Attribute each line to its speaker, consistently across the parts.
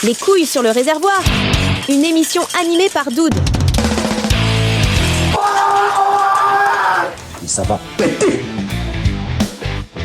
Speaker 1: Les couilles sur le réservoir. Une émission animée par Doud.
Speaker 2: Ça va péter.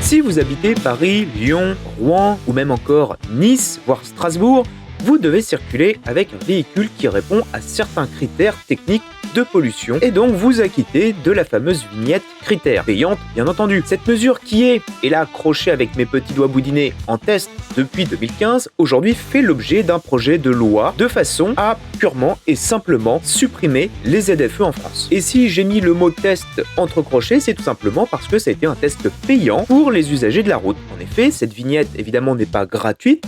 Speaker 3: Si vous habitez Paris, Lyon, Rouen ou même encore Nice, voire Strasbourg, vous devez circuler avec un véhicule qui répond à certains critères techniques de pollution et donc vous acquitter de la fameuse vignette critère, payante bien entendu. Cette mesure qui est, et là accrochée avec mes petits doigts boudinés, en test depuis 2015, aujourd'hui fait l'objet d'un projet de loi de façon à purement et simplement supprimer les ZFE en France. Et si j'ai mis le mot test entre crochets, c'est tout simplement parce que ça a été un test payant pour les usagers de la route. En effet, cette vignette évidemment n'est pas gratuite,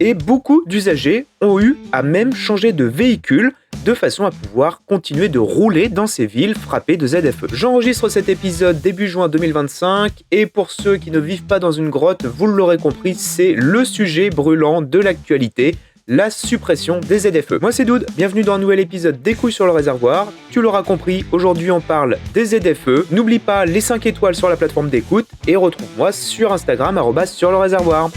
Speaker 3: et beaucoup d'usagers ont eu à même changer de véhicule de façon à pouvoir continuer de rouler dans ces villes frappées de ZFE. J'enregistre cet épisode début juin 2025 et pour ceux qui ne vivent pas dans une grotte, vous l'aurez compris, c'est le sujet brûlant de l'actualité, la suppression des ZFE. Moi c'est Doud, bienvenue dans un nouvel épisode des couilles sur le réservoir. Tu l'auras compris, aujourd'hui on parle des ZFE. N'oublie pas les 5 étoiles sur la plateforme d'écoute et retrouve-moi sur Instagram @sur le réservoir.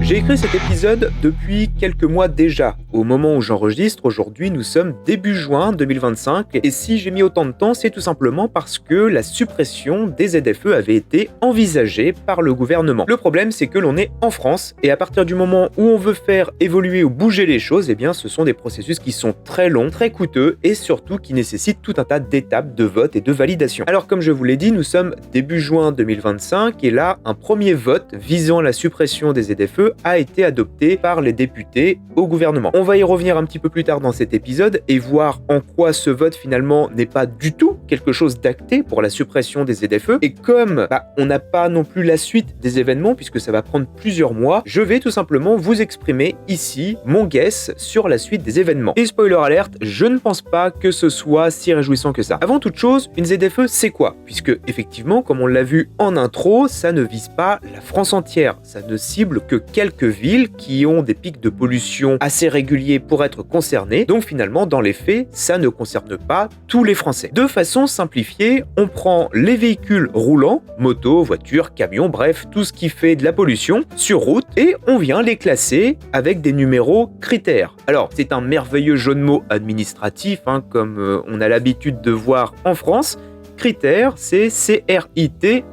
Speaker 3: J'ai écrit cet épisode depuis quelques mois déjà. Au moment où j'enregistre, aujourd'hui, nous sommes début juin 2025. Et si j'ai mis autant de temps, c'est tout simplement parce que la suppression des ZFE avait été envisagée par le gouvernement. Le problème, c'est que l'on est en France et à partir du moment où on veut faire évoluer ou bouger les choses, eh bien, ce sont des processus qui sont très longs, très coûteux et surtout qui nécessitent tout un tas d'étapes de vote et de validation. Alors, comme je vous l'ai dit, nous sommes début juin 2025 et là, un premier vote visant la suppression des ZFE a été adopté par les députés au gouvernement. On va y revenir un petit peu plus tard dans cet épisode et voir en quoi ce vote finalement n'est pas du tout quelque chose d'acté pour la suppression des ZFE. Et comme on n'a pas non plus la suite des événements puisque ça va prendre plusieurs mois, je vais tout simplement vous exprimer ici mon guess sur la suite des événements. Et spoiler alerte, je ne pense pas que ce soit si réjouissant que ça. Avant toute chose, une ZFE c'est quoi ? Puisque effectivement, comme on l'a vu en intro, ça ne vise pas la France entière, ça ne cible que quelques villes qui ont des pics de pollution assez réguliers pour être concernées. Donc finalement, dans les faits, ça ne concerne pas tous les Français. De façon simplifiée, on prend les véhicules roulants, motos, voitures, camions, bref, tout ce qui fait de la pollution sur route et on vient les classer avec des numéros critères. Alors, c'est un merveilleux jeu de mots administratif, comme on a l'habitude de voir en France. Critères, c'est CRIT''AIR.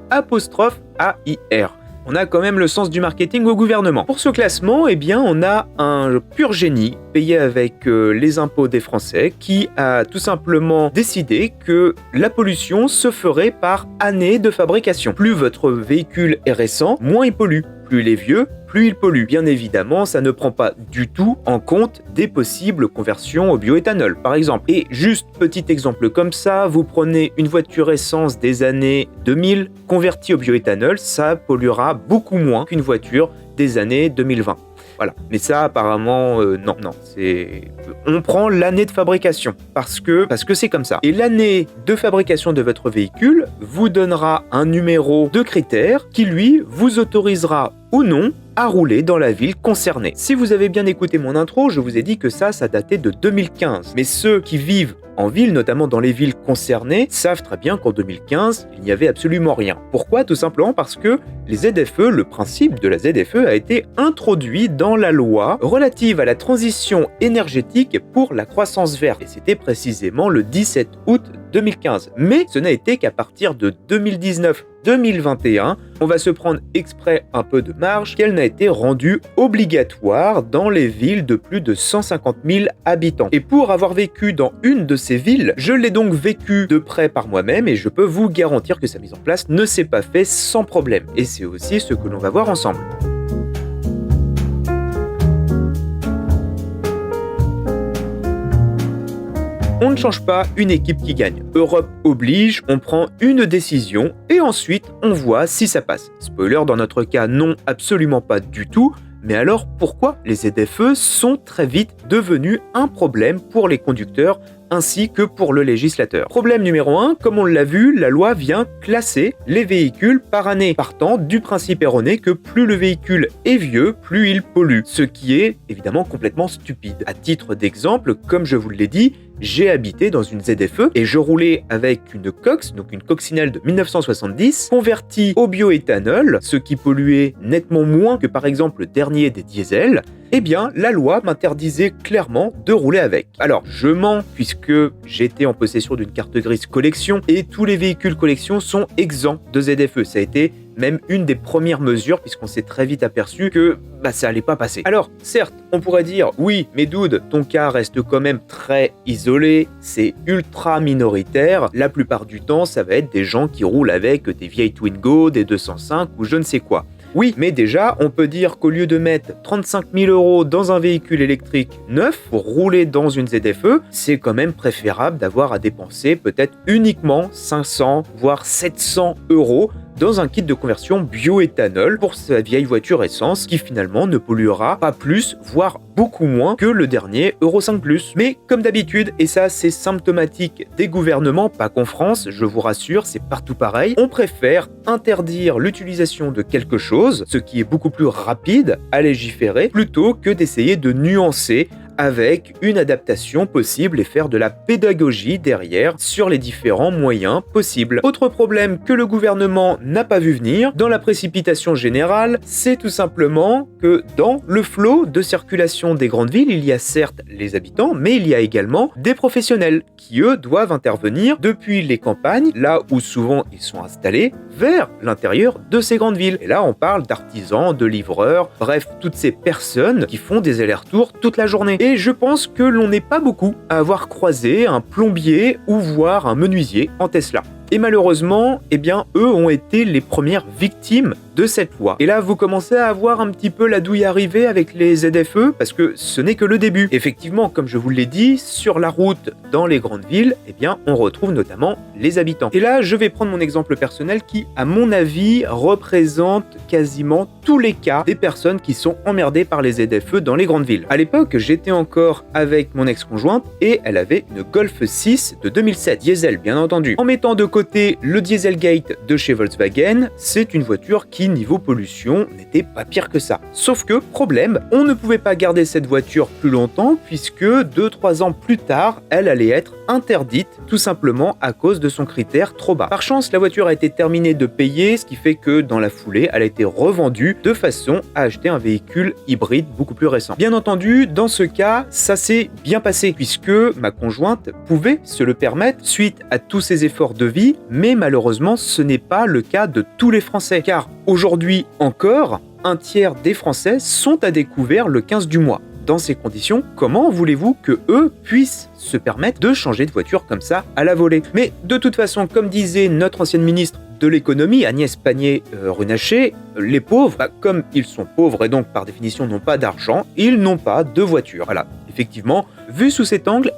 Speaker 3: On a quand même le sens du marketing au gouvernement. Pour ce classement, eh bien, on a un pur génie payé avec les impôts des Français qui a tout simplement décidé que la pollution se ferait par année de fabrication. Plus votre véhicule est récent, moins il pollue. Plus il est vieux, plus il pollue. Bien évidemment, ça ne prend pas du tout en compte des possibles conversions au bioéthanol, par exemple. Et juste petit exemple comme ça, vous prenez une voiture essence des années 2000, convertie au bioéthanol, ça polluera beaucoup moins qu'une voiture des années 2020. Voilà. Mais ça, apparemment, non. On prend l'année de fabrication parce que c'est comme ça. Et l'année de fabrication de votre véhicule vous donnera un numéro de critère qui, lui, vous autorisera ou non à rouler dans la ville concernée. Si vous avez bien écouté mon intro, je vous ai dit que ça datait de 2015. Mais ceux qui vivent en ville, notamment dans les villes concernées, savent très bien qu'en 2015, il n'y avait absolument rien. Pourquoi ? Tout simplement parce que les ZFE, le principe de la ZFE a été introduit dans la loi relative à la transition énergétique pour la croissance verte. Et c'était précisément le 17 août 2015. Mais ce n'a été qu'à partir de 2019-2021, on va se prendre exprès un peu de marge, qu'elle n'a été rendue obligatoire dans les villes de plus de 150 000 habitants. Et pour avoir vécu dans une de ces villes, je l'ai donc vécu de près par moi-même et je peux vous garantir que sa mise en place ne s'est pas faite sans problème. Et c'est aussi ce que l'on va voir ensemble. On ne change pas une équipe qui gagne. Europe oblige, on prend une décision et ensuite on voit si ça passe. Spoiler, dans notre cas, non, absolument pas du tout. Mais alors pourquoi les ZFE sont très vite devenus un problème pour les conducteurs ainsi que pour le législateur. Problème numéro 1, comme on l'a vu, la loi vient classer les véhicules par année, partant du principe erroné que plus le véhicule est vieux, plus il pollue, ce qui est évidemment complètement stupide. À titre d'exemple, comme je vous l'ai dit, j'ai habité dans une ZFE et je roulais avec une Cox, donc une coccinelle de 1970, convertie au bioéthanol, ce qui polluait nettement moins que par exemple le dernier des diesels. Eh bien, la loi m'interdisait clairement de rouler avec. Alors, je mens puisque j'étais en possession d'une carte grise collection et tous les véhicules collection sont exempts de ZFE. Ça a été même une des premières mesures puisqu'on s'est très vite aperçu que ça allait pas passer. Alors, certes, on pourrait dire, oui, mais dude, ton cas reste quand même très isolé, c'est ultra minoritaire, la plupart du temps, ça va être des gens qui roulent avec des vieilles Twingo, des 205 ou je ne sais quoi. Oui, mais déjà, on peut dire qu'au lieu de mettre 35 000 € dans un véhicule électrique neuf pour rouler dans une ZFE, c'est quand même préférable d'avoir à dépenser peut-être uniquement 500 voire 700 € dans un kit de conversion bioéthanol pour sa vieille voiture essence qui finalement ne polluera pas plus, voire beaucoup moins que le dernier Euro 5+. Mais comme d'habitude, et ça c'est symptomatique des gouvernements, pas qu'en France, je vous rassure, c'est partout pareil, on préfère interdire l'utilisation de quelque chose, ce qui est beaucoup plus rapide à légiférer, plutôt que d'essayer de nuancer avec une adaptation possible et faire de la pédagogie derrière sur les différents moyens possibles. Autre problème que le gouvernement n'a pas vu venir, dans la précipitation générale, c'est tout simplement que dans le flot de circulation des grandes villes, il y a certes les habitants, mais il y a également des professionnels qui, eux, doivent intervenir depuis les campagnes, là où souvent ils sont installés, vers l'intérieur de ces grandes villes. Et là, on parle d'artisans, de livreurs, bref, toutes ces personnes qui font des allers-retours toute la journée. Et je pense que l'on n'est pas beaucoup à avoir croisé un plombier ou voire un menuisier en Tesla. Et malheureusement, eux ont été les premières victimes de cette loi. Et là, vous commencez à avoir un petit peu la douille arriver avec les ZFE, parce que ce n'est que le début. Effectivement, comme je vous l'ai dit, sur la route dans les grandes villes, on retrouve notamment les habitants. Et là, je vais prendre mon exemple personnel qui, à mon avis, représente quasiment tous les cas des personnes qui sont emmerdées par les ZFE dans les grandes villes. À l'époque, j'étais encore avec mon ex-conjointe et elle avait une Golf 6 de 2007, diesel bien entendu. En mettant de côté le Dieselgate de chez Volkswagen, c'est une voiture qui, niveau pollution, n'était pas pire que ça. Sauf que, problème, on ne pouvait pas garder cette voiture plus longtemps puisque 2-3 ans plus tard, elle allait être interdite tout simplement à cause de son critère trop bas. Par chance, la voiture a été terminée de payer, ce qui fait que dans la foulée, elle a été revendue de façon à acheter un véhicule hybride beaucoup plus récent. Bien entendu, dans ce cas, ça s'est bien passé puisque ma conjointe pouvait se le permettre suite à tous ses efforts de vie, mais malheureusement, ce n'est pas le cas de tous les Français car aujourd'hui encore, un tiers des Français sont à découvert le 15 du mois. Dans ces conditions, comment voulez-vous que eux puissent se permettre de changer de voiture comme ça à la volée? Mais de toute façon, comme disait notre ancienne ministre de l'économie, Agnès Pannier-Runacher, les pauvres, comme ils sont pauvres et donc par définition n'ont pas d'argent, ils n'ont pas de voiture. Voilà, effectivement, vu sous cet angle,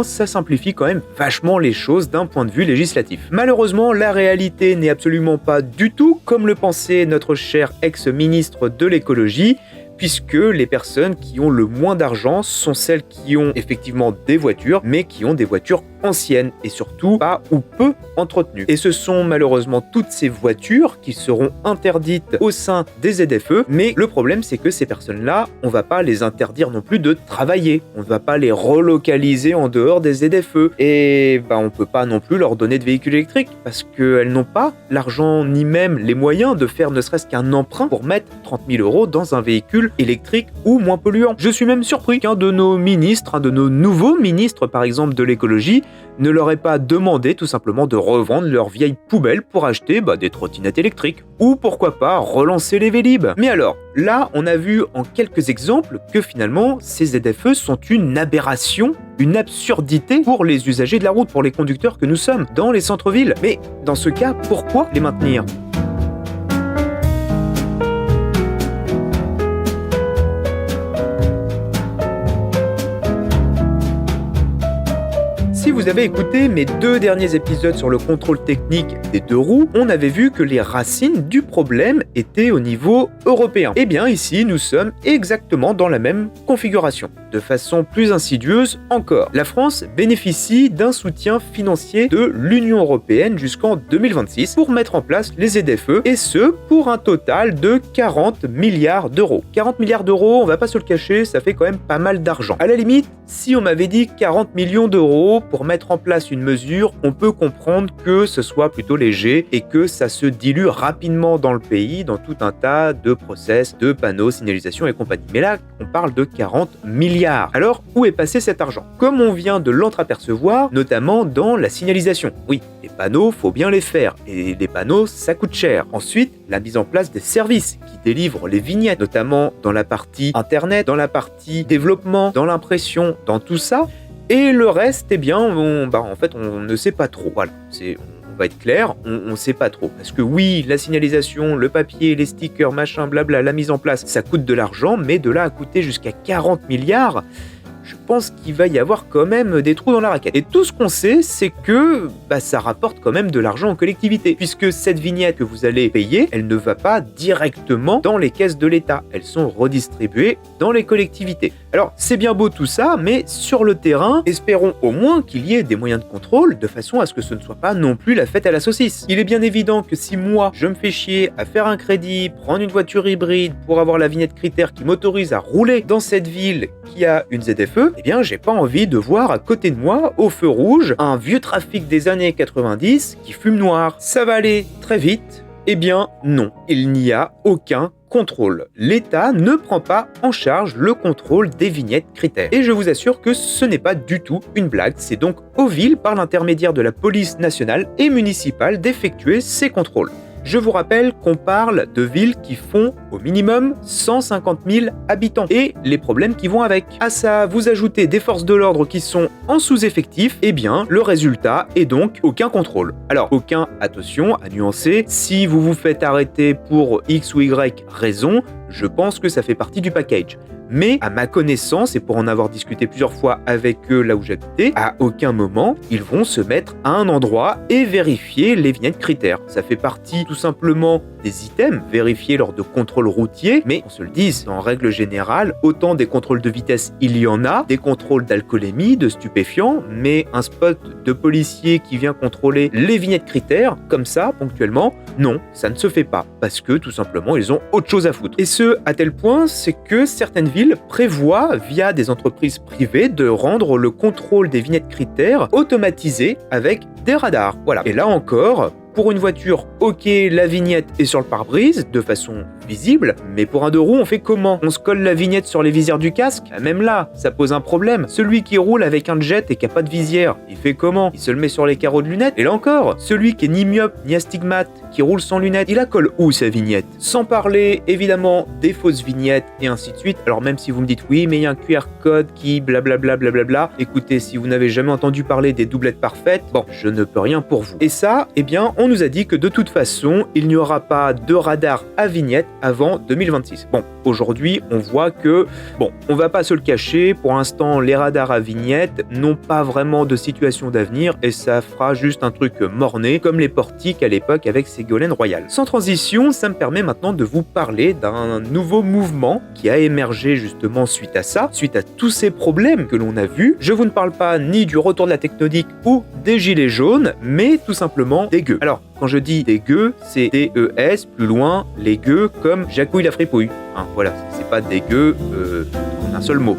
Speaker 3: ça simplifie quand même vachement les choses d'un point de vue législatif. Malheureusement, la réalité n'est absolument pas du tout comme le pensait notre cher ex-ministre de l'écologie, puisque les personnes qui ont le moins d'argent sont celles qui ont effectivement des voitures, mais qui ont des voitures anciennes et surtout pas ou peu entretenues. Et ce sont malheureusement toutes ces voitures qui seront interdites au sein des ZFE, mais le problème c'est que ces personnes-là, on va pas les interdire non plus de travailler, on va pas les relocaliser en dehors des ZFE, et on peut pas non plus leur donner de véhicules électriques, parce qu'elles n'ont pas l'argent ni même les moyens de faire ne serait-ce qu'un emprunt pour mettre 30 000 € dans un véhicule électrique ou moins polluant. Je suis même surpris qu'un de nos ministres, un de nos nouveaux ministres par exemple de l'écologie, ne leur ait pas demandé tout simplement de revendre leurs vieilles poubelles pour acheter des trottinettes électriques. Ou pourquoi pas relancer les Vélib. Mais alors, là, on a vu en quelques exemples que finalement, ces ZFE sont une aberration, une absurdité pour les usagers de la route, pour les conducteurs que nous sommes dans les centres-villes. Mais dans ce cas, pourquoi les maintenir ? Si vous avez écouté mes 2 derniers épisodes sur le contrôle technique des 2 roues, on avait vu que les racines du problème étaient au niveau européen. Eh bien ici, nous sommes exactement dans la même configuration, de façon plus insidieuse encore. La France bénéficie d'un soutien financier de l'Union européenne jusqu'en 2026 pour mettre en place les ZFE, et ce, pour un total de 40 milliards d'euros. 40 milliards d'euros, on va pas se le cacher, ça fait quand même pas mal d'argent. À la limite, si on m'avait dit 40 millions d'euros pour mettre en place une mesure, on peut comprendre que ce soit plutôt léger et que ça se dilue rapidement dans le pays, dans tout un tas de process, de panneaux, signalisation et compagnie. Mais là, on parle de 40 milliards. Alors, où est passé cet argent? Comme on vient de l'entreapercevoir, notamment dans la signalisation. Oui, les panneaux, faut bien les faire, et les panneaux, ça coûte cher. Ensuite, la mise en place des services qui délivrent les vignettes, notamment dans la partie internet, dans la partie développement, dans l'impression, dans tout ça. Et le reste, eh bien, en fait, on ne sait pas trop. Voilà, on va être clair, on ne sait pas trop. Parce que oui, la signalisation, le papier, les stickers, machin, blabla, la mise en place, ça coûte de l'argent, mais de là à coûter jusqu'à 40 milliards, je pense qu'il va y avoir quand même des trous dans la raquette. Et tout ce qu'on sait, c'est que ça rapporte quand même de l'argent aux collectivités, puisque cette vignette que vous allez payer, elle ne va pas directement dans les caisses de l'État. Elles sont redistribuées dans les collectivités. Alors, c'est bien beau tout ça, mais sur le terrain, espérons au moins qu'il y ait des moyens de contrôle, de façon à ce que ce ne soit pas non plus la fête à la saucisse. Il est bien évident que si moi, je me fais chier à faire un crédit, prendre une voiture hybride pour avoir la vignette critère qui m'autorise à rouler dans cette ville qui a une ZFE, eh bien, j'ai pas envie de voir à côté de moi, au feu rouge, un vieux trafic des années 90 qui fume noir. Ça va aller très vite. Eh bien, non. Il n'y a aucun contrôle. L'État ne prend pas en charge le contrôle des vignettes critères. Et je vous assure que ce n'est pas du tout une blague. C'est donc aux villes, par l'intermédiaire de la police nationale et municipale, d'effectuer ces contrôles. Je vous rappelle qu'on parle de villes qui font au minimum 150 000 habitants et les problèmes qui vont avec. À ça, vous ajoutez des forces de l'ordre qui sont en sous-effectif, eh bien, le résultat est donc aucun contrôle. Alors, aucun, attention à nuancer, si vous vous faites arrêter pour X ou Y raison, je pense que ça fait partie du package. Mais à ma connaissance, et pour en avoir discuté plusieurs fois avec eux là où j'habitais, à aucun moment, ils vont se mettre à un endroit et vérifier les vignettes critères. Ça fait partie tout simplement des items vérifiés lors de contrôles routiers, mais on se le dise, en règle générale, autant des contrôles de vitesse il y en a, des contrôles d'alcoolémie, de stupéfiants, mais un spot de policier qui vient contrôler les vignettes critères, comme ça, ponctuellement, non, ça ne se fait pas, parce que tout simplement, ils ont autre chose à foutre. Et ce, à tel point, c'est que certaines villes prévoient, via des entreprises privées, de rendre le contrôle des vignettes critères automatisé avec des radars. Voilà. Et là encore, pour une voiture, ok, la vignette est sur le pare-brise, de façon visible, mais pour un 2 roues, on fait comment? On se colle la vignette sur les visières du casque? Même là, ça pose un problème. Celui qui roule avec un jet et qui a pas de visière, il fait comment? Il se le met sur les carreaux de lunettes? Et là encore, celui qui est ni myope, ni astigmate, qui roule sans lunettes, il la colle où sa vignette? Sans parler, évidemment, des fausses vignettes et ainsi de suite. Alors même si vous me dites, oui, mais il y a un QR code qui blablabla, blablabla, écoutez, si vous n'avez jamais entendu parler des doublettes parfaites, bon, je ne peux rien pour vous. Et ça, eh bien, on nous a dit que de toute façon, il n'y aura pas de radar à vignette avant 2026. Bon, aujourd'hui, on voit que, on va pas se le cacher, pour l'instant, les radars à vignette n'ont pas vraiment de situation d'avenir et ça fera juste un truc morné, comme les portiques à l'époque avec Ségolène Royal. Sans transition, ça me permet maintenant de vous parler d'un nouveau mouvement qui a émergé justement suite à ça, suite à tous ces problèmes que l'on a vus. Je vous ne parle pas ni du retour de la tectonique ou des gilets jaunes, mais tout simplement des gueux. Alors, quand je dis des gueux, c'est D-E-S, plus loin, les gueux comme Jacouille la fripouille. Voilà, c'est pas des gueux en un seul mot.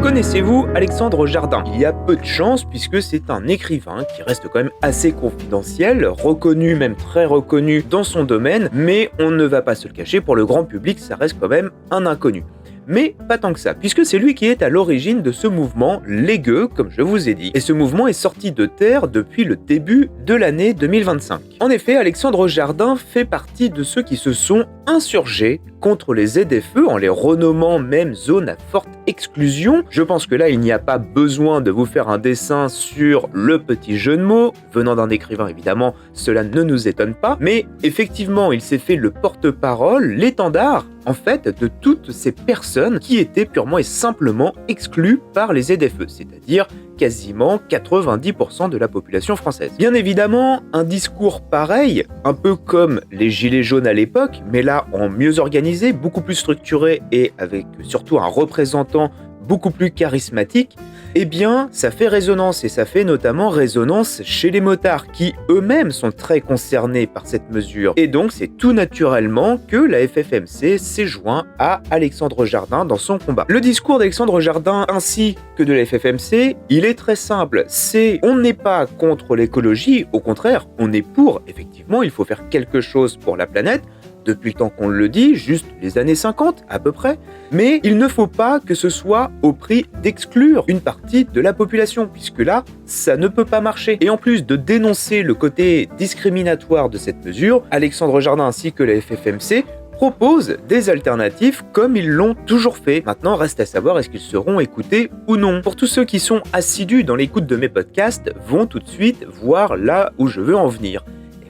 Speaker 3: Connaissez-vous Alexandre Jardin? Il y a peu de chance puisque c'est un écrivain qui reste quand même assez confidentiel, reconnu, même très reconnu dans son domaine, mais on ne va pas se le cacher, pour le grand public, ça reste quand même un inconnu. Mais pas tant que ça, puisque c'est lui qui est à l'origine de ce mouvement, les gueux, comme je vous ai dit. Et ce mouvement est sorti de terre depuis le début de l'année 2025. En effet, Alexandre Jardin fait partie de ceux qui se sont insurgés contre les ZFE en les renommant même zone à forte exclusion. Je pense que là, il n'y a pas besoin de vous faire un dessin sur le petit jeu de mots. Venant d'un écrivain, évidemment, cela ne nous étonne pas. Mais effectivement, il s'est fait le porte-parole, l'étendard, en fait, de toutes ces personnes qui étaient purement et simplement exclues par les ZFE, c'est-à-dire quasiment 90% de la population française. Bien évidemment, un discours pareil, un peu comme les Gilets jaunes à l'époque, mais là en mieux organisé, beaucoup plus structuré et avec surtout un représentant beaucoup plus charismatique, eh bien, ça fait résonance et ça fait notamment résonance chez les motards qui eux-mêmes sont très concernés par cette mesure. Et donc, c'est tout naturellement que la FFMC s'est joint à Alexandre Jardin dans son combat. Le discours d'Alexandre Jardin ainsi que de la FFMC, il est très simple. C'est on n'est pas contre l'écologie, au contraire, on est pour. Effectivement, il faut faire quelque chose pour la planète. Depuis le temps qu'on le dit, juste les années 50 à peu près, mais il ne faut pas que ce soit au prix d'exclure une partie de la population, puisque là, ça ne peut pas marcher. Et en plus de dénoncer le côté discriminatoire de cette mesure, Alexandre Jardin ainsi que la FFMC proposent des alternatives comme ils l'ont toujours fait. Maintenant, reste à savoir est-ce qu'ils seront écoutés ou non. Pour tous ceux qui sont assidus dans l'écoute de mes podcasts, vont tout de suite voir là où je veux en venir.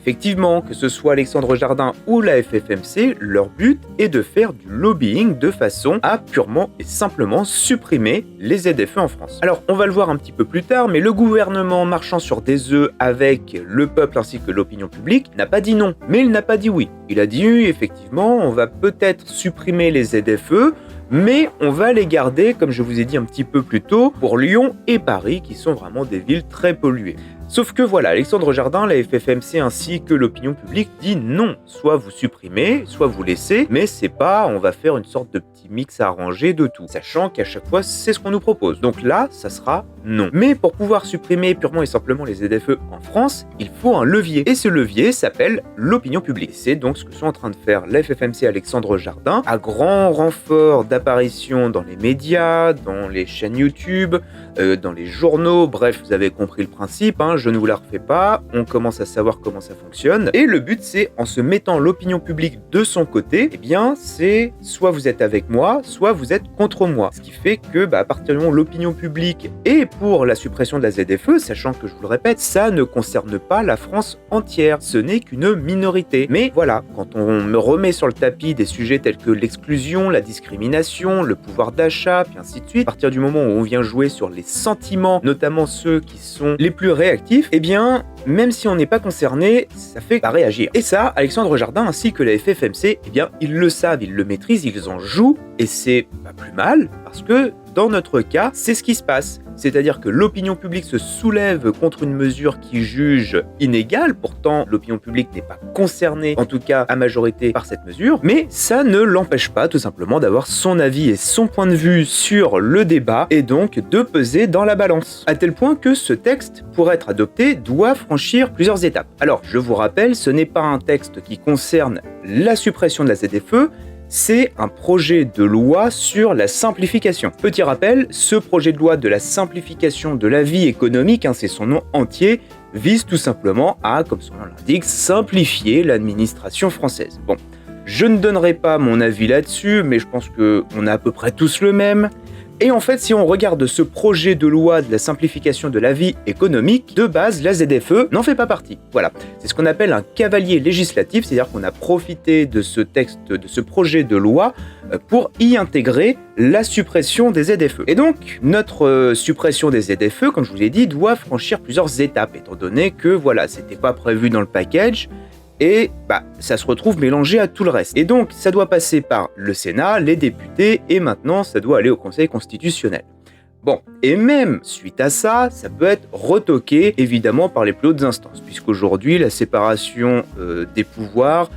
Speaker 3: Effectivement, que ce soit Alexandre Jardin ou la FFMC, leur but est de faire du lobbying de façon à purement et simplement supprimer les ZFE en France. Alors, on va le voir un petit peu plus tard, mais le gouvernement marchant sur des œufs avec le peuple ainsi que l'opinion publique n'a pas dit non, mais il n'a pas dit oui. Il a dit effectivement, on va peut-être supprimer les ZFE, mais on va les garder, comme je vous ai dit un petit peu plus tôt, pour Lyon et Paris, qui sont vraiment des villes très polluées. Sauf que voilà, Alexandre Jardin, la FFMC ainsi que l'opinion publique dit non, soit vous supprimez, soit vous laissez, mais c'est pas, on va faire une sorte de petit mix arrangé de tout, sachant qu'à chaque fois c'est ce qu'on nous propose. Donc là, ça sera non. Mais pour pouvoir supprimer purement et simplement les ZFE en France, il faut un levier, et ce levier s'appelle l'opinion publique. C'est donc ce que sont en train de faire la FFMC et Alexandre Jardin, à grand renfort d'apparition dans les médias, dans les chaînes YouTube, dans les journaux, bref, vous avez compris le principe, je ne vous la refais pas, on commence à savoir comment ça fonctionne, et le but c'est, en se mettant l'opinion publique de son côté, eh bien c'est soit vous êtes avec moi, soit vous êtes contre moi, ce qui fait que à partir du moment où l'opinion publique est pour la suppression de la ZFE, sachant que je vous le répète, ça ne concerne pas la France entière, ce n'est qu'une minorité. Mais voilà, quand on me remet sur le tapis des sujets tels que l'exclusion, la discrimination, le pouvoir d'achat, puis ainsi de suite, à partir du moment où on vient jouer sur les sentiments, notamment ceux qui sont les plus réactifs, eh bien, même si on n'est pas concerné, ça fait pas réagir. Et ça, Alexandre Jardin ainsi que la FFMC, eh bien, ils le savent, ils le maîtrisent, ils en jouent, et c'est pas plus mal, parce que dans notre cas, c'est ce qui se passe. C'est-à-dire que l'opinion publique se soulève contre une mesure qui juge inégale, pourtant l'opinion publique n'est pas concernée, en tout cas à majorité, par cette mesure, mais ça ne l'empêche pas tout simplement d'avoir son avis et son point de vue sur le débat, et donc de peser dans la balance. À tel point que ce texte, pour être adopté, doit franchir plusieurs étapes. Alors, je vous rappelle, ce n'est pas un texte qui concerne la suppression de la ZFE, c'est un projet de loi sur la simplification. Petit rappel, ce projet de loi de la simplification de la vie économique, c'est son nom entier, vise tout simplement à, comme son nom l'indique, simplifier l'administration française. Bon, je ne donnerai pas mon avis là-dessus, mais je pense qu'on a à peu près tous le même. Et en fait, si on regarde ce projet de loi de la simplification de la vie économique, de base, la ZFE n'en fait pas partie. Voilà, c'est ce qu'on appelle un cavalier législatif, c'est-à-dire qu'on a profité de ce texte, de ce projet de loi, pour y intégrer la suppression des ZFE. Et donc, notre suppression des ZFE, comme je vous l'ai dit, doit franchir plusieurs étapes, étant donné que, voilà, c'était pas prévu dans le package, et ça se retrouve mélangé à tout le reste. Et donc, ça doit passer par le Sénat, les députés, et maintenant, ça doit aller au Conseil constitutionnel. Bon, et même suite à ça, ça peut être retoqué, évidemment, par les plus hautes instances, puisqu'aujourd'hui, la séparation des pouvoirs,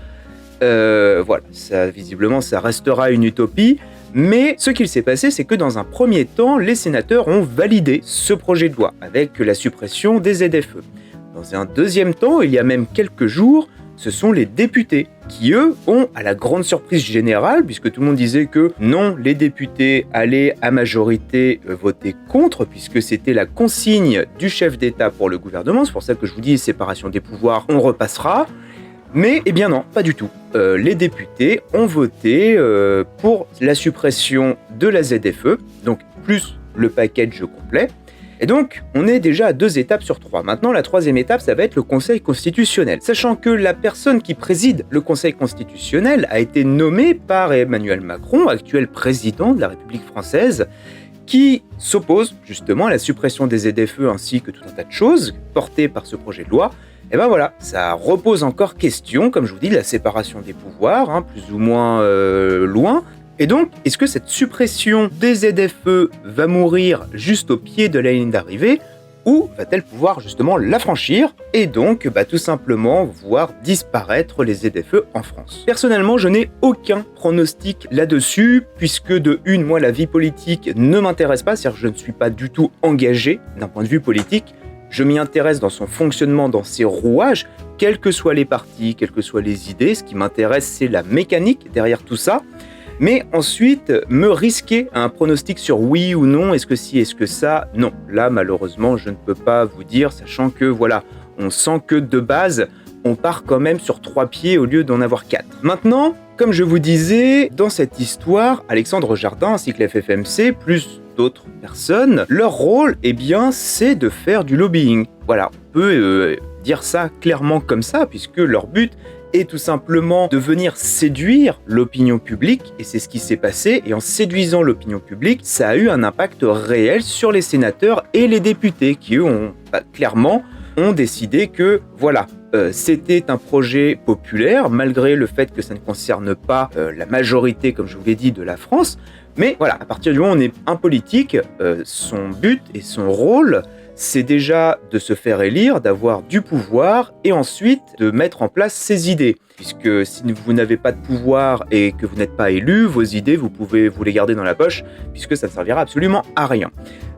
Speaker 3: voilà, ça, visiblement, ça restera une utopie. Mais ce qu'il s'est passé, c'est que dans un premier temps, les sénateurs ont validé ce projet de loi, avec la suppression des ZFE. Dans un deuxième temps, il y a même quelques jours, ce sont les députés qui, eux, ont, à la grande surprise générale, puisque tout le monde disait que non, les députés allaient à majorité voter contre, puisque c'était la consigne du chef d'État pour le gouvernement, c'est pour ça que je vous dis, séparation des pouvoirs, on repassera, mais eh bien non, pas du tout. les députés ont voté pour la suppression de la ZFE, donc plus le package complet. Et donc, on est déjà à 2 étapes sur 3. Maintenant, la 3e étape, ça va être le Conseil constitutionnel. Sachant que la personne qui préside le Conseil constitutionnel a été nommée par Emmanuel Macron, actuel président de la République française, qui s'oppose justement à la suppression des ZFE ainsi que tout un tas de choses portées par ce projet de loi. Et ben voilà, ça repose encore question, comme je vous dis, de la séparation des pouvoirs, plus ou moins loin. Et donc, est-ce que cette suppression des ZFE va mourir juste au pied de la ligne d'arrivée ou va-t-elle pouvoir justement la franchir et donc tout simplement voir disparaître les ZFE en France? Personnellement, je n'ai aucun pronostic là-dessus puisque de une, moi la vie politique ne m'intéresse pas, c'est-à-dire que je ne suis pas du tout engagé d'un point de vue politique. Je m'y intéresse dans son fonctionnement, dans ses rouages, quels que soient les partis, quelles que soient les idées. Ce qui m'intéresse, c'est la mécanique derrière tout ça. Mais ensuite, me risquer à un pronostic sur oui ou non, est-ce que si, est-ce que ça, non. Là, malheureusement, je ne peux pas vous dire, sachant que, voilà, on sent que de base, on part quand même sur 3 pieds au lieu d'en avoir 4. Maintenant, comme je vous disais, dans cette histoire, Alexandre Jardin ainsi que la FFMC, plus d'autres personnes, leur rôle, c'est de faire du lobbying. Voilà, on peut dire ça clairement comme ça, puisque leur but est tout simplement de venir séduire l'opinion publique, et c'est ce qui s'est passé, et en séduisant l'opinion publique, ça a eu un impact réel sur les sénateurs et les députés, qui eux ont clairement décidé que, voilà, c'était un projet populaire, malgré le fait que ça ne concerne pas la majorité, comme je vous l'ai dit, de la France, mais voilà, à partir du moment où on est un politique, son but et son rôle, c'est déjà de se faire élire, d'avoir du pouvoir et ensuite de mettre en place ses idées. Puisque si vous n'avez pas de pouvoir et que vous n'êtes pas élu, vos idées, vous pouvez vous les garder dans la poche puisque ça ne servira absolument à rien.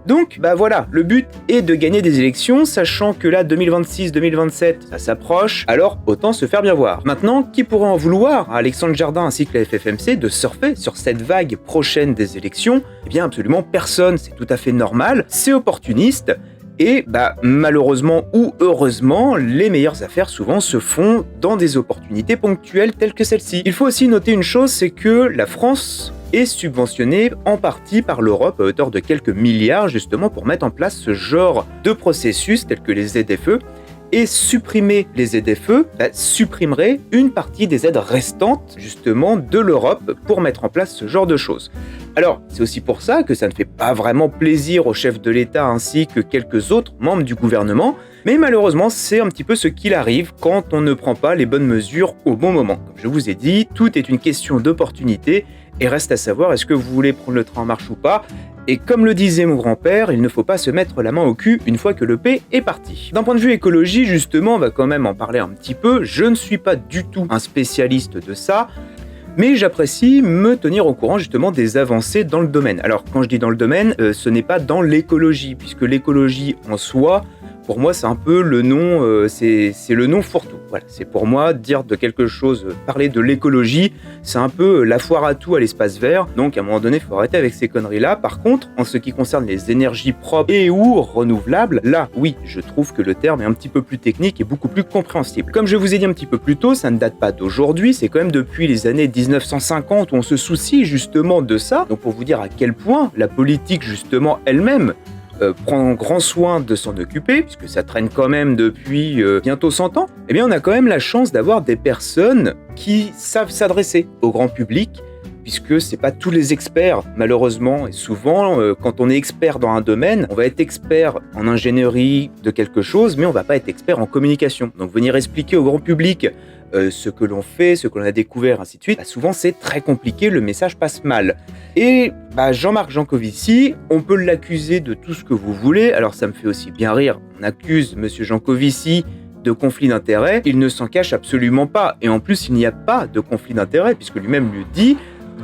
Speaker 3: Donc, voilà, le but est de gagner des élections, sachant que là, 2026-2027, ça s'approche, alors autant se faire bien voir. Maintenant, qui pourrait en vouloir à Alexandre Jardin ainsi que la FFMC de surfer sur cette vague prochaine des élections? Eh bien, absolument personne, c'est tout à fait normal, c'est opportuniste. Et malheureusement ou heureusement, les meilleures affaires souvent se font dans des opportunités ponctuelles telles que celle-ci. Il faut aussi noter une chose, c'est que la France est subventionnée en partie par l'Europe à hauteur de quelques milliards justement pour mettre en place ce genre de processus tels que les ZFE. Et supprimer les ZFE supprimerait une partie des aides restantes justement de l'Europe pour mettre en place ce genre de choses. Alors, c'est aussi pour ça que ça ne fait pas vraiment plaisir au chef de l'État ainsi que quelques autres membres du gouvernement, mais malheureusement, c'est un petit peu ce qu'il arrive quand on ne prend pas les bonnes mesures au bon moment. Comme je vous ai dit, tout est une question d'opportunité et reste à savoir est-ce que vous voulez prendre le train en marche ou pas. Et comme le disait mon grand-père, il ne faut pas se mettre la main au cul une fois que le P est parti. D'un point de vue écologie, justement, on va quand même en parler un petit peu. Je ne suis pas du tout un spécialiste de ça, mais j'apprécie me tenir au courant justement des avancées dans le domaine. Alors, quand je dis dans le domaine, ce n'est pas dans l'écologie, puisque l'écologie en soi, pour moi, c'est un peu le nom, c'est le nom fourre-tout. Voilà, c'est pour moi dire de quelque chose, parler de l'écologie, c'est un peu la foire à tout à l'espace vert. Donc, à un moment donné, il faut arrêter avec ces conneries-là. Par contre, en ce qui concerne les énergies propres et ou renouvelables, là, oui, je trouve que le terme est un petit peu plus technique et beaucoup plus compréhensible. Comme je vous ai dit un petit peu plus tôt, ça ne date pas d'aujourd'hui, c'est quand même depuis les années 1950 où on se soucie justement de ça. Donc, pour vous dire à quel point la politique, justement, elle-même, prend grand soin de s'en occuper, puisque ça traîne quand même depuis bientôt 100 ans, eh bien on a quand même la chance d'avoir des personnes qui savent s'adresser au grand public, puisque c'est pas tous les experts, malheureusement, et souvent, quand on est expert dans un domaine, on va être expert en ingénierie de quelque chose, mais on va pas être expert en communication. Donc venir expliquer au grand public ce que l'on fait, ce que l'on a découvert, ainsi de suite, souvent c'est très compliqué, le message passe mal. Et Jean-Marc Jancovici, on peut l'accuser de tout ce que vous voulez, alors ça me fait aussi bien rire, on accuse Monsieur Jancovici de conflit d'intérêts, il ne s'en cache absolument pas, et en plus il n'y a pas de conflit d'intérêts, puisque lui-même lui dit,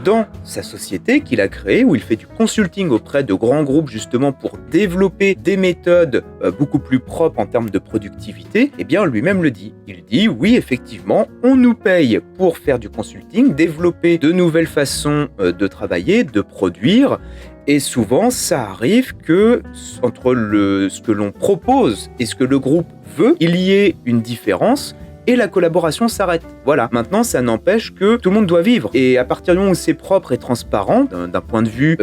Speaker 3: dans sa société qu'il a créée, où il fait du consulting auprès de grands groupes justement pour développer des méthodes beaucoup plus propres en termes de productivité, eh bien lui-même le dit. Il dit oui, effectivement, on nous paye pour faire du consulting, développer de nouvelles façons de travailler, de produire, et souvent ça arrive que entre ce que l'on propose et ce que le groupe veut, il y ait une différence. et la collaboration s'arrête. Voilà. Maintenant, ça n'empêche que tout le monde doit vivre. Et à partir du moment où c'est propre et transparent, d'un point de vue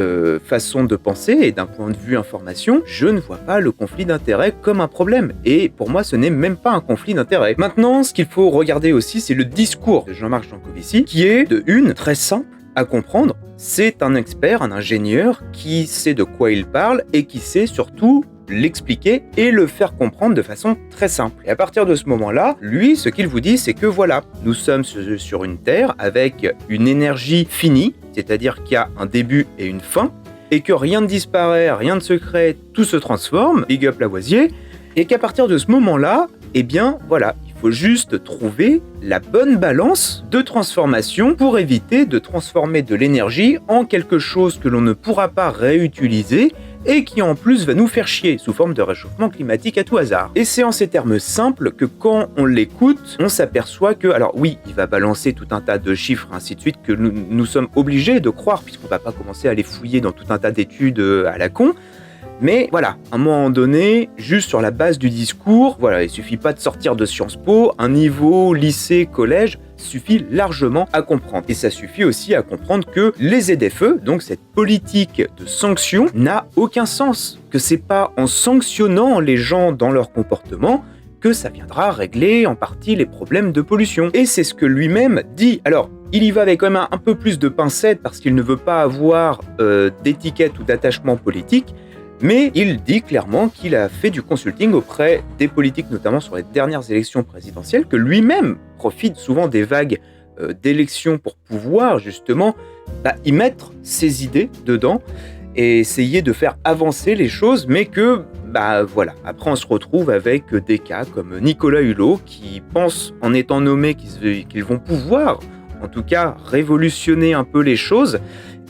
Speaker 3: façon de penser et d'un point de vue information, je ne vois pas le conflit d'intérêts comme un problème. Et pour moi, ce n'est même pas un conflit d'intérêts. Maintenant, ce qu'il faut regarder aussi, c'est le discours de Jean-Marc Jancovici, qui est de une très simple à comprendre. C'est un expert, un ingénieur qui sait de quoi il parle et qui sait surtout l'expliquer et le faire comprendre de façon très simple. Et à partir de ce moment-là, lui, ce qu'il vous dit, c'est que voilà, nous sommes sur une Terre avec une énergie finie, c'est-à-dire qu'il y a un début et une fin, et que rien ne disparaît, rien ne se crée, tout se transforme, big up Lavoisier, et qu'à partir de ce moment-là, eh bien, voilà, il faut juste trouver la bonne balance de transformation pour éviter de transformer de l'énergie en quelque chose que l'on ne pourra pas réutiliser et qui en plus va nous faire chier sous forme de réchauffement climatique à tout hasard. Et c'est en ces termes simples que quand on l'écoute, on s'aperçoit que, alors oui, il va balancer tout un tas de chiffres, ainsi de suite, que nous sommes obligés de croire, puisqu'on va pas commencer à les fouiller dans tout un tas d'études à la con. Mais voilà, à un moment donné, juste sur la base du discours, voilà, il suffit pas de sortir de Sciences Po, un niveau lycée, collège suffit largement à comprendre. Et ça suffit aussi à comprendre que les ZFE, donc cette politique de sanction, n'a aucun sens. Que c'est pas en sanctionnant les gens dans leur comportement que ça viendra régler en partie les problèmes de pollution. Et c'est ce que lui-même dit. Alors, il y va avec quand même un peu plus de pincettes parce qu'il ne veut pas avoir d'étiquette ou d'attachement politique. Mais il dit clairement qu'il a fait du consulting auprès des politiques, notamment sur les dernières élections présidentielles, que lui-même profite souvent des vagues d'élections pour pouvoir justement y mettre ses idées dedans et essayer de faire avancer les choses, mais que, voilà, après on se retrouve avec des cas comme Nicolas Hulot qui pense, en étant nommés, qu'ils vont pouvoir, en tout cas, révolutionner un peu les choses.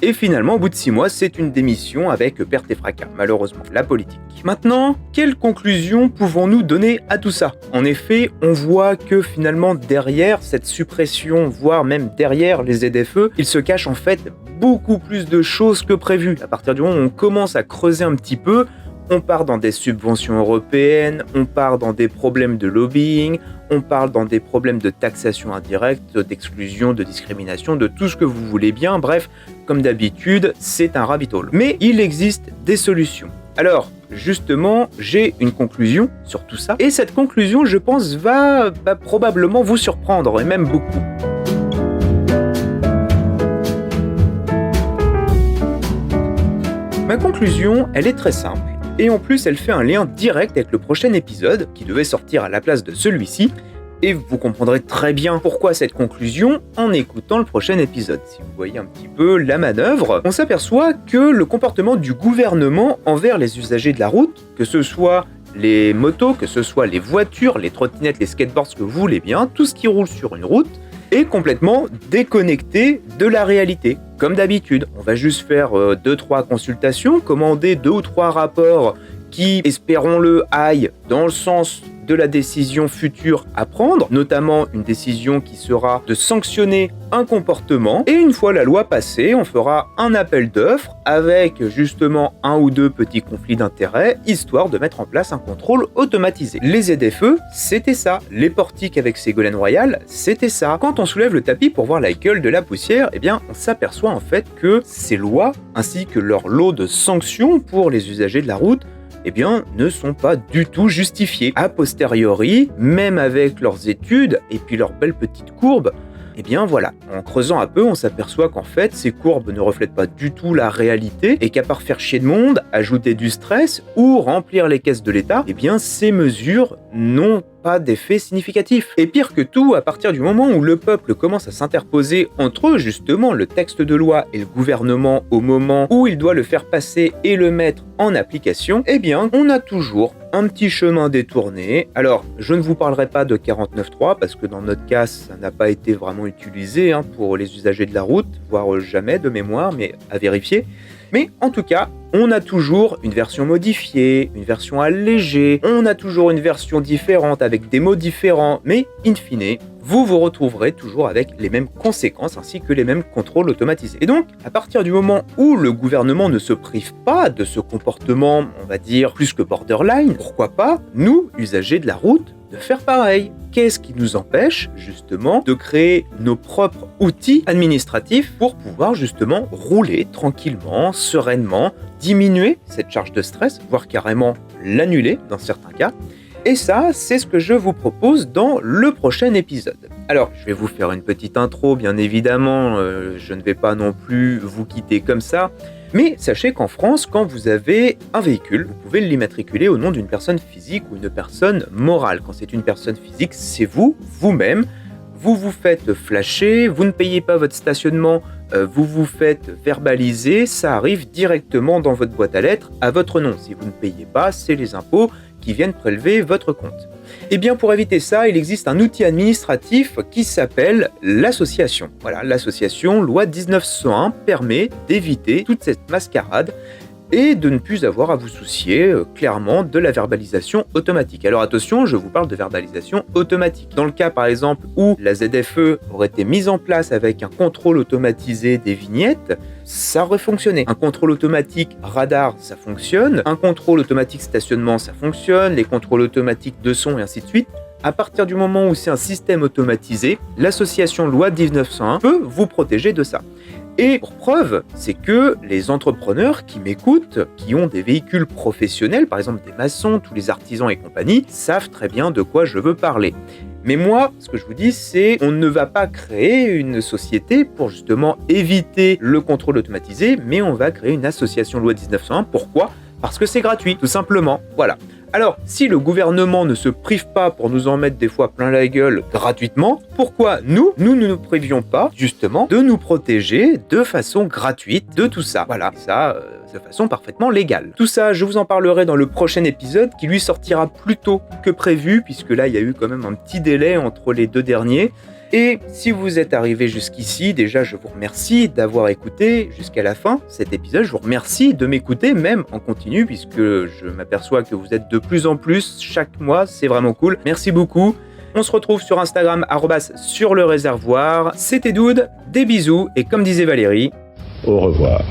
Speaker 3: Et finalement, au bout de 6 mois, c'est une démission avec perte et fracas, malheureusement, la politique. Maintenant, quelles conclusions pouvons-nous donner à tout ça ? En effet, on voit que finalement, derrière cette suppression, voire même derrière les ZFE, il se cache en fait beaucoup plus de choses que prévu. À partir du moment où on commence à creuser un petit peu, on part dans des subventions européennes, on part dans des problèmes de lobbying, on parle dans des problèmes de taxation indirecte, d'exclusion, de discrimination, de tout ce que vous voulez bien. Bref, comme d'habitude, c'est un rabbit hole. Mais il existe des solutions. Alors, justement, j'ai une conclusion sur tout ça. Et cette conclusion, je pense, va probablement vous surprendre, et même beaucoup. Ma conclusion, elle est très simple. Et en plus, elle fait un lien direct avec le prochain épisode, qui devait sortir à la place de celui-ci, et vous comprendrez très bien pourquoi cette conclusion en écoutant le prochain épisode. Si vous voyez un petit peu la manœuvre, on s'aperçoit que le comportement du gouvernement envers les usagers de la route, que ce soit les motos, que ce soit les voitures, les trottinettes, les skateboards, ce que vous voulez bien, tout ce qui roule sur une route, est complètement déconnecté de la réalité. Comme d'habitude, on va juste faire 2-3 consultations, commander 2 ou 3 rapports qui, espérons-le, aillent dans le sens de la décision future à prendre, notamment une décision qui sera de sanctionner un comportement. Et une fois la loi passée, on fera un appel d'offres avec justement 1 ou 2 petits conflits d'intérêts, histoire de mettre en place un contrôle automatisé. Les ZFE, c'était ça. Les portiques avec Ségolène Royal, c'était ça. Quand on soulève le tapis pour voir la gueule de la poussière, eh bien, on s'aperçoit en fait que ces lois, ainsi que leur lot de sanctions pour les usagers de la route, eh bien, ne sont pas du tout justifiés. A posteriori, même avec leurs études et puis leurs belles petites courbes, eh bien voilà, en creusant un peu, on s'aperçoit qu'en fait, ces courbes ne reflètent pas du tout la réalité et qu'à part faire chier de monde, ajouter du stress ou remplir les caisses de l'État, eh bien ces mesures n'ont pas d'effet significatif. Et pire que tout, à partir du moment où le peuple commence à s'interposer entre justement le texte de loi et le gouvernement au moment où il doit le faire passer et le mettre en application, eh bien on a toujours un petit chemin détourné. Alors, je ne vous parlerai pas de 49.3 parce que dans notre cas, ça n'a pas été vraiment utilisé pour les usagers de la route, voire jamais de mémoire, mais à vérifier. Mais en tout cas, on a toujours une version modifiée, une version allégée, on a toujours une version différente avec des mots différents, mais in fine, vous vous retrouverez toujours avec les mêmes conséquences ainsi que les mêmes contrôles automatisés. Et donc, à partir du moment où le gouvernement ne se prive pas de ce comportement, on va dire, plus que borderline, pourquoi pas, nous, usagers de la route, de faire pareil. Qu'est-ce qui nous empêche justement de créer nos propres outils administratifs pour pouvoir justement rouler tranquillement, sereinement, diminuer cette charge de stress, voire carrément l'annuler dans certains cas. Et ça, c'est ce que je vous propose dans le prochain épisode. Alors, je vais vous faire une petite intro, bien évidemment, je ne vais pas non plus vous quitter comme ça, mais sachez qu'en France, quand vous avez un véhicule, vous pouvez l'immatriculer au nom d'une personne physique ou une personne morale. Quand c'est une personne physique, c'est vous, vous-même, vous vous faites flasher, vous ne payez pas votre stationnement, vous vous faites verbaliser, ça arrive directement dans votre boîte à lettres à votre nom. Si vous ne payez pas, c'est les impôts qui viennent prélever votre compte. Et bien pour éviter ça, il existe un outil administratif qui s'appelle l'association. Voilà, l'association loi 1901 permet d'éviter toute cette mascarade et de ne plus avoir à vous soucier clairement de la verbalisation automatique. Alors attention, je vous parle de verbalisation automatique. Dans le cas par exemple où la ZFE aurait été mise en place avec un contrôle automatisé des vignettes, ça aurait fonctionné. Un contrôle automatique radar, ça fonctionne. Un contrôle automatique stationnement, ça fonctionne. Les contrôles automatiques de son et ainsi de suite. À partir du moment où c'est un système automatisé, l'association loi 1901 peut vous protéger de ça. Et pour preuve, c'est que les entrepreneurs qui m'écoutent, qui ont des véhicules professionnels, par exemple des maçons, tous les artisans et compagnie, savent très bien de quoi je veux parler. Mais moi, ce que je vous dis, c'est on ne va pas créer une société pour justement éviter le contrôle automatisé, mais on va créer une association loi 1901. Pourquoi ? Parce que c'est gratuit, tout simplement. Voilà. Alors, si le gouvernement ne se prive pas pour nous en mettre des fois plein la gueule gratuitement, pourquoi nous ne nous privions pas, justement, de nous protéger de façon gratuite de tout ça ? Voilà, ça, de façon parfaitement légale. Tout ça, je vous en parlerai dans le prochain épisode, qui lui sortira plus tôt que prévu, puisque là, il y a eu quand même un petit délai entre les deux derniers. Et si vous êtes arrivé jusqu'ici, déjà je vous remercie d'avoir écouté jusqu'à la fin cet épisode. Je vous remercie de m'écouter même en continu puisque je m'aperçois que vous êtes de plus en plus chaque mois. C'est vraiment cool. Merci beaucoup. On se retrouve sur Instagram @surlereservoir. C'était Dude, des bisous et comme disait Valérie,
Speaker 2: au revoir.